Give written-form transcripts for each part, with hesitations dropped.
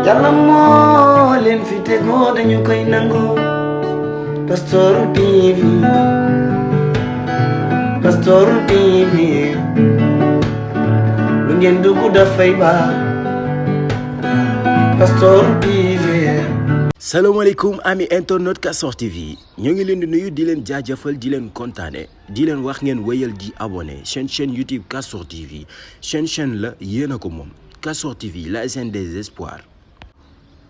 Yàlla moo leen fi tegoo dañu koy nangu. Pastoru TV, Pastoru TV, lu ngeen dugg dafay baax. Pastoru TV. salaamaaleykum ami internet Castor TV ñoo ngi leen di nuyu di leen jaajëfal di leen kontaane di leen wax ngeen wéyal di abonné chaîne YouTube Castor TV chaîne la yéen a ko moom Castor TV la chaîne des espoirs.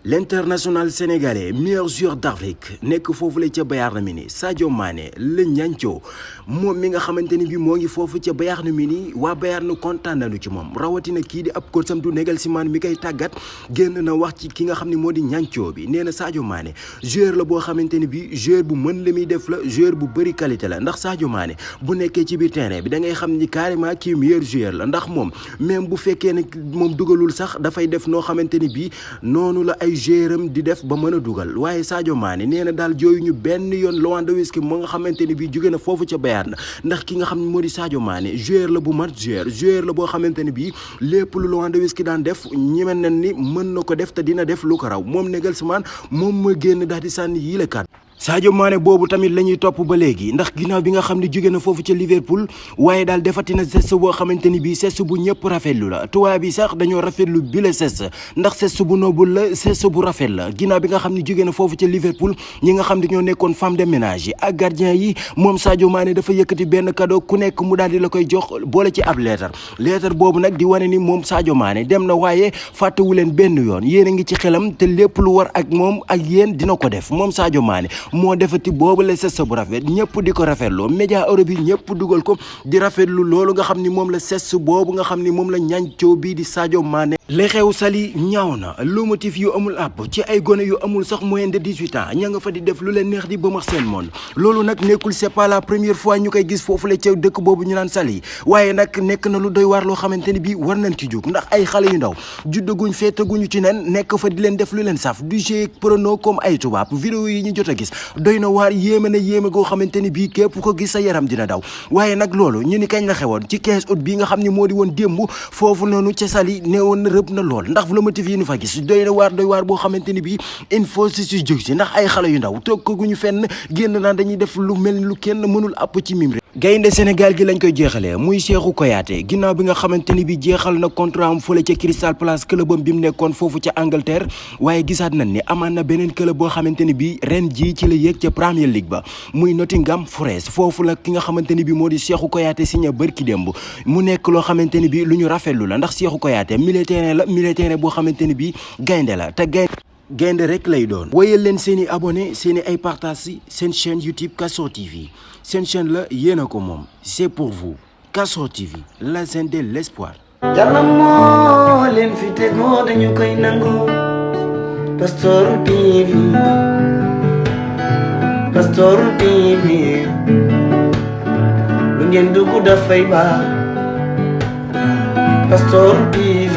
L'international sénégalais meilleur joueur d'Afrique nekk foofu la ca Bayern Munich Sadio Mané la ñancoo moom mi nga xamante ni bi moo ngi foofu ca Bayern Munich waa Bayern kontaan nañu ci moom rawatina kii di ab coacham du Nagelsmann mi koy tàggat génn na wax ci ki nga xam ne moo di ñancoo bi nee na Sadio Mané joueur la boo xamante ni bi joueur bu mën la muy def la joueur bu bëri qualité la ndax Sadio Mané bu nekkee ci biir terrain bi da ngay xam ni carrément kii meilleur joueur la ndax moom même bu fekkee ne moom dugalul sax dafay def noo xamante ni bi noonu la ay joueuram di def ba mën a dugal waaye Sadio Mané nee na daal jooyu ñu benn yoon Lewandowski moo nga xamante ni bii jóge na foofu ca Bayern ndax ki nga xam ne moo di Sadio Mané joueur la bu mat joueur la boo xamante ne bii lépp lu Lewandowski daan def ñeme nañ ni mën na ko def te dina def lu ko raw moom Nagelsmann moom ma génn daal di sànni yii la kat Sadio Mané boobu tamit la ñuy topp ba léegi ndax ginnaaw bi nga xam ne jóge na foofu ca Liverpool waaye daal defati na geste boo xamante ni bii geste bu ñëpp rafetlu la tubaab bi sax dañoo rafetlu bi la geste ndax geste bu noble la geste bu rafet la ginnaaw bi nga xam ne jóge na foofu ca Liverpool ñi nga xam ne ñoo nekkoon femme de ménage yi ak gardien yi moom Sadio Mané dafa yëkkati benn cadeau ku nekk mu daal di la koy jox boole ci ab lettre boobu nag di wane ni moom Sadio Mané dem na waaye fàttewu leen benn yoon yéen a ngi ci xelam te lépp lu war ak moom ak yéen dina ko def moom Sadio Mané moo defati boobu la geste bu rafet ñëpp di ko rafetlu média Europe yi ñëpp dugal ko di rafetlu loolu nga xam ni moom la geste boobu nga xam ni moom la ñancoo bii di Sadio Mané li xew Saly ñaaw na lomotif yu amul àpp ci ay gone yu amul sax moins de 18 ans ña nga fa di def lu leen neex di ba max seen monde loolu nag nekkul c'est pas la première fois ñu koy gis foofu la ca dëkk boobu ñu naan Saly waaye nag nekk na lu doy waar loo xamante ni bii war nañ ci jóg ndax ay xale yu ndaw juddaguñ feetaguñu ci nen nekk fa di leen def lu leen saf du jeu prono comme ay tubaab vidéo yi ñu jot a gis doy na waar yéeme na yéeme goo xamante ni bii képp ko gis sa yaram dina daw waaye nag loolu ñu ni kañ la xewoon ci 15 août bii nga xam ne moo di woon démb foofu noonu ca Saly ne woon na rëb na lool ndax lomotif yi ñu fa gis doy na waar boo xamante ni bii il faut si jóg si ndax ay xale yu ndaw toog ko guñu fenn génn naan dañuy def lu mel ni lu kenn mënul àpp ci mim gaynde Sénégal gi lañ koy jeexalee muy Cheikhou Kouyaté ginnaaw bi nga xamante ni bi jeexal na contrat am fële ca Crystal Palace clubam bi mu nekkoon foofu ca Angleterre waaye gisaat nañ ni amaan na beneen club boo xamante ni bi ren jii ci la yéeg ca Premier League ba muy Nottingham Forest foofu la ki nga xamante ni bi moo di Cheikhou Kouyaté signé bërki démb mu nekk loo xamante ni bi lu ñu rafetlu la ndax Cheikhou Kouyaté milieu terrain boo xamante ni bi gaynde la te gaynde rek lay doon woyal leen seen i abonné seen i ay partage si seen chaîne YouTube Castor TV seen chaîne la yéen a ko moom c'est pour vous Castor TV la chaîne de l'espoir. Yàlla moo leen fi tegoo dañu koy nangu. Pastoru TV, Pastoru TV, lu ngeen dugg dafay baax. Pastoru TV.